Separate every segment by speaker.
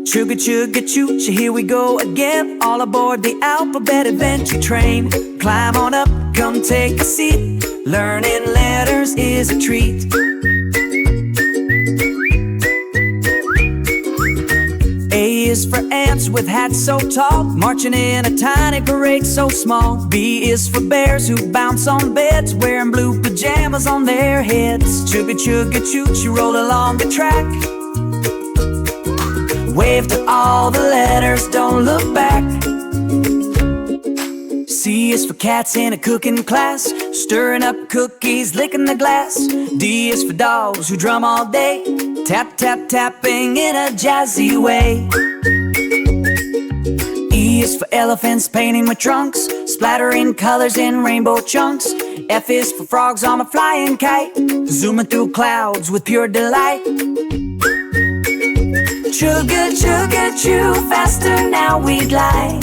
Speaker 1: Chugga chugga choo choo, here we go again. All aboard the alphabet adventure train. Climb on up, come take a seat. Learning letters is a treat. A is for ants with hats so tall, marching in a tiny parade so small. B is for bears who bounce on beds, wearing blue pajamas on their heads. Chugga chugga choo choo, roll along the track. Wave to all the letters, don't look back. C is for cats in a cooking class, stirring up cookies, licking the glass. D is for dogs who drum all day, tap, tap, tapping in a jazzy way. E is for elephants painting with trunks, splattering colors in rainbow chunks. F is for frogs on a flying kite, zooming through clouds with pure delight. Chugga chugga choo, faster now we glide.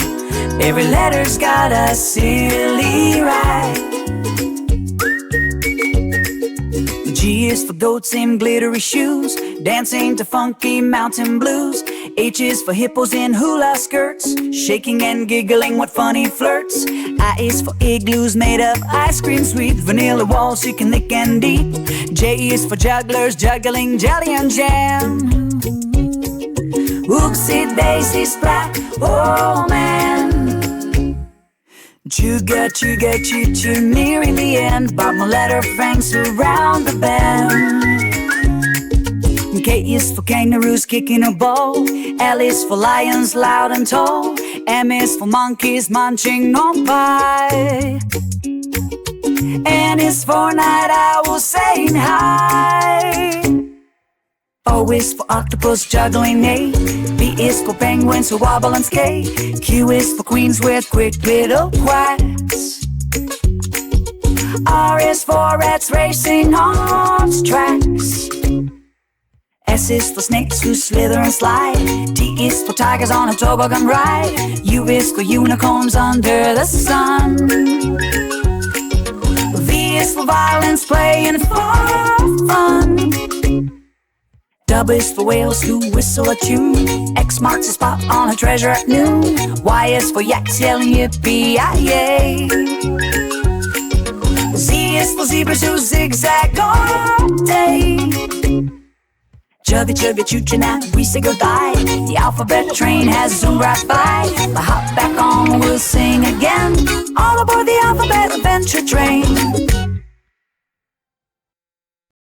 Speaker 1: Every letter's got a silly ride. G is for goats in glittery shoes, dancing to funky mountain blues. H is for hippos in hula skirts, shaking and giggling with funny flirts. I is for igloos made of ice cream sweet, vanilla walls you can lick and eat. J is for jugglers juggling jelly and jam. Oopsie daisy splat, oh man. Chugga chugga choo choo, nearing the end. Bob my letter franks around the bend. K is for kangaroos kicking a ball. L is for lions loud and tall. M is for monkeys munching on pie. N is for night owls saying hi. O is for octopus juggling A. P is for penguins who wobble and skate. Q is for queens with quick little quacks. R is for rats racing on tracks. S is for snakes who slither and slide. T is for tigers on a toboggan ride. U is for unicorns under the sun. V is for violins playing for fun. W is for whales who whistle a tune. X marks a spot on a treasure at noon. Y is for yaks yelling yippee-yi-yay. Z is for zebras who zigzag all day. Chugga chugga choo choo, now we say goodbye. The alphabet train has zoomed right by. But hop back on, we'll sing again. All aboard the alphabet adventure train.